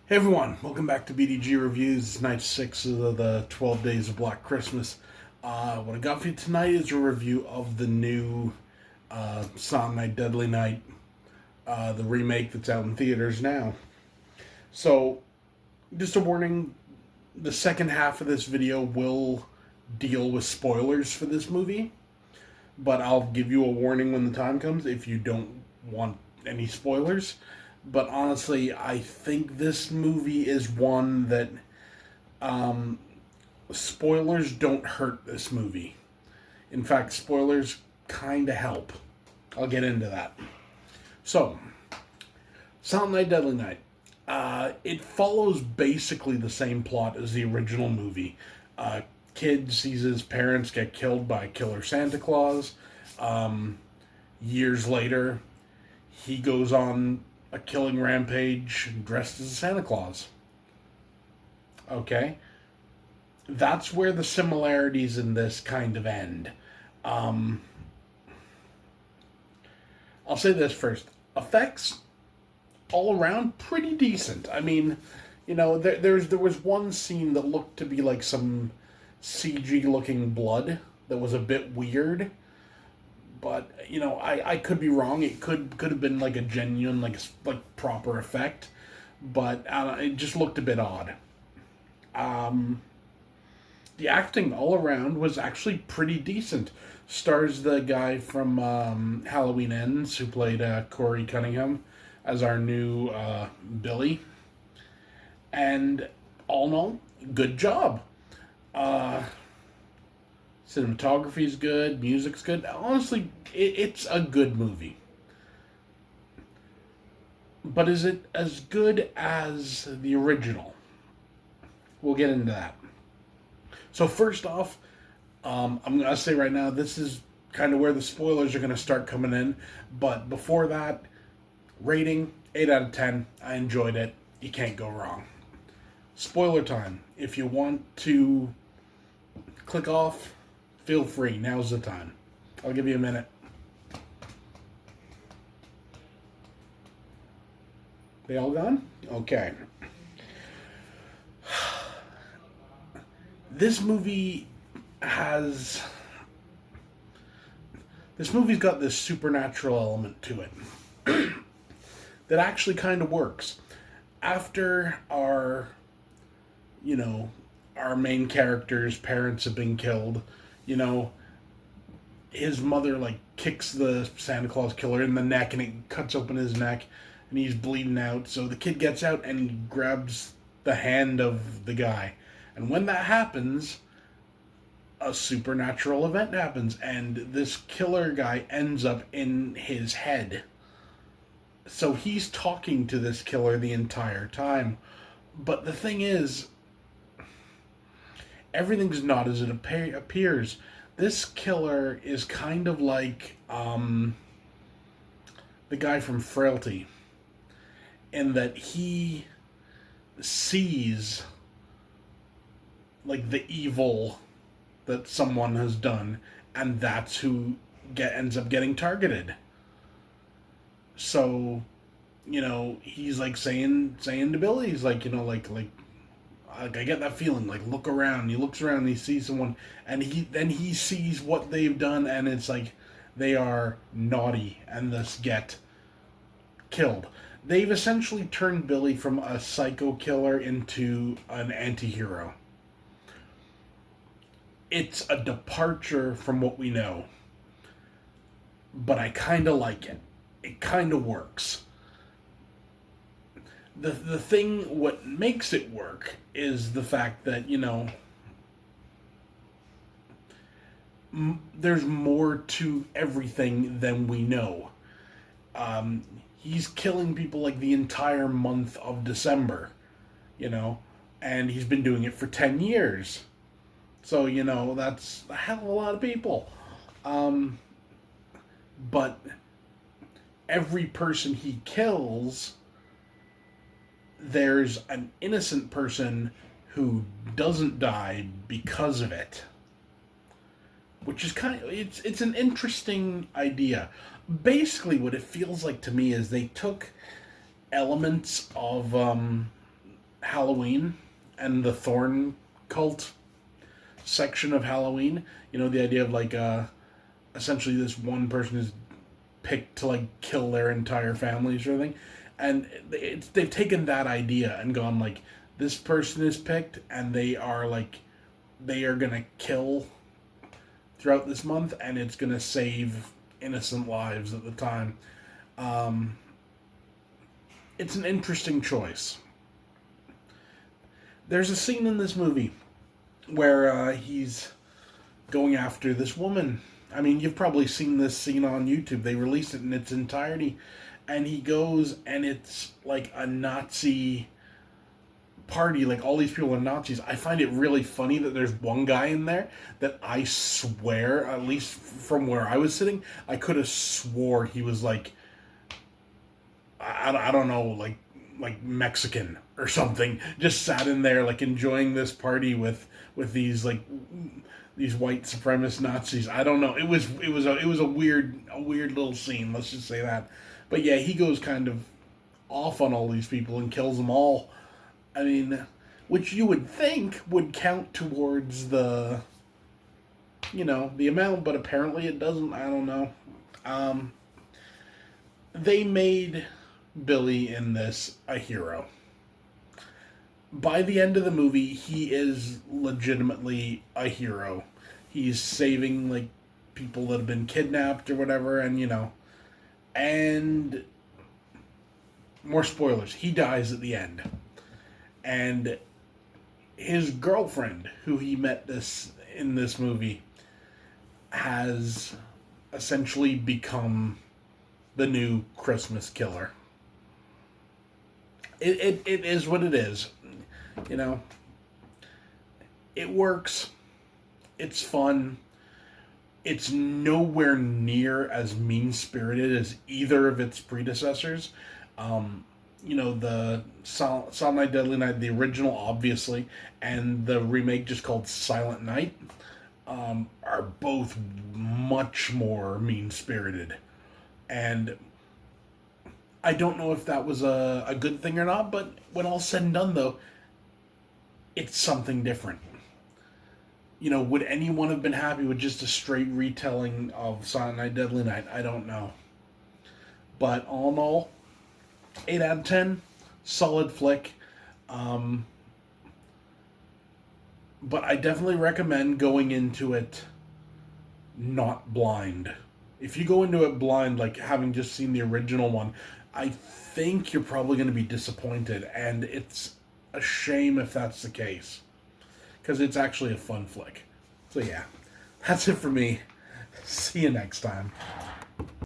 Hey everyone, welcome back to BDG Reviews. It's night 6 of the 12 Days of Black Christmas. What I got for you tonight is a review of the new Silent Night, Deadly Night, the remake that's out in theaters now. So, just a warning, the second half of this video will deal with spoilers for this movie, but I'll give you a warning when the time comes if you don't want any spoilers. But honestly, I think this movie is one that spoilers don't hurt this movie. In fact, spoilers kind of help. I'll get into that. So, Silent Night, Deadly Night. It follows basically the same plot as the original movie. Kid sees his parents get killed by Killer Santa Claus. Years later, he goes on a killing rampage dressed as Santa Claus. Okay? That's where the similarities in this kind of end. I'll say this first. Effects, all around, pretty decent. I mean, there was one scene that looked to be like some CG looking blood that was a bit weird. But I could be wrong. It could have been like a genuine like proper effect, but it just looked a bit odd. The acting all around was actually pretty decent. Stars the guy from Halloween Ends who played Corey Cunningham as our new Billy, and all in all, good job. Uh, Cinematography's good, music's good. Honestly, it's a good movie. But is it as good as the original? We'll get into that. So first off, I'm gonna say right now, this is kind of where the spoilers are gonna start coming in. But before that, rating 8 out of 10. I enjoyed it. You can't go wrong. Spoiler time. If you want to click off, feel free. Now's the time. I'll give you a minute. They all gone? Okay. This movie has. This movie's got this supernatural element to it that actually kind of works. After our main character's parents have been killed, his mother like kicks the Santa Claus killer in the neck and it cuts open his neck and he's bleeding out. So the kid gets out and he grabs the hand of the guy. And when that happens, a supernatural event happens and this killer guy ends up in his head. So he's talking to this killer the entire time. But the thing is, everything's not as it appears. This killer is kind of like the guy from Frailty, in that he sees like the evil that someone has done, and that's who ends up getting targeted. So, he's like saying to Billy, he's like, I get that feeling. Like, look around. He looks around and he sees someone, and he sees what they've done, and it's like they are naughty and thus get killed. They've essentially turned Billy from a psycho killer into an anti-hero. It's a departure from what we know, but I kind of like it. It kind of works. The thing, what makes it work is the fact that, there's more to everything than we know. He's killing people like the entire month of December, and he's been doing it for 10 years. So, that's a hell of a lot of people. But every person he kills, there's an innocent person who doesn't die because of it, which is it's an interesting idea. Basically what it feels like to me is they took elements of Halloween and the Thorn cult section of Halloween. You know, the idea of like essentially this one person is picked to like kill their entire families or anything, and they've taken that idea and gone like, this person is picked and they are gonna kill throughout this month, and it's gonna save innocent lives at the time. Um, it's an interesting choice. There's a scene in this movie where he's going after this woman. I mean, you've probably seen this scene on YouTube. They released it in its entirety. And he goes, and it's like a Nazi party. Like, all these people are Nazis. I find it really funny that there's one guy in there that I swear, at least from where I was sitting, I could have swore he was like, I don't know, like Mexican or something, just sat in there like enjoying this party with these like these white supremacist Nazis. I don't know. It was a weird little scene. Let's just say that. But yeah, he goes kind of off on all these people and kills them all. I mean, which you would think would count towards the, you know, the amount, but apparently it doesn't. I don't know. They made Billy in this a hero. By the end of the movie, he is legitimately a hero. He's saving like people that have been kidnapped or whatever, and you know, and more spoilers. He dies at the end, and his girlfriend, who he met in this movie, has essentially become the new Christmas killer. It is what it is. You know, it works. It's fun. It's nowhere near as mean-spirited as either of its predecessors. You know, the Silent Night, Deadly Night, the original, obviously, and the remake just called Silent Night, are both much more mean-spirited. And I don't know if that was a good thing or not, but when all's said and done, though, it's something different. You know, would anyone have been happy with just a straight retelling of Silent Night, Deadly Night? I don't know. But all in all, 8 out of 10, solid flick. But I definitely recommend going into it not blind. If you go into it blind, like having just seen the original one, I think you're probably going to be disappointed, and it's a shame if that's the case, because it's actually a fun flick. So yeah, that's it for me. See you next time.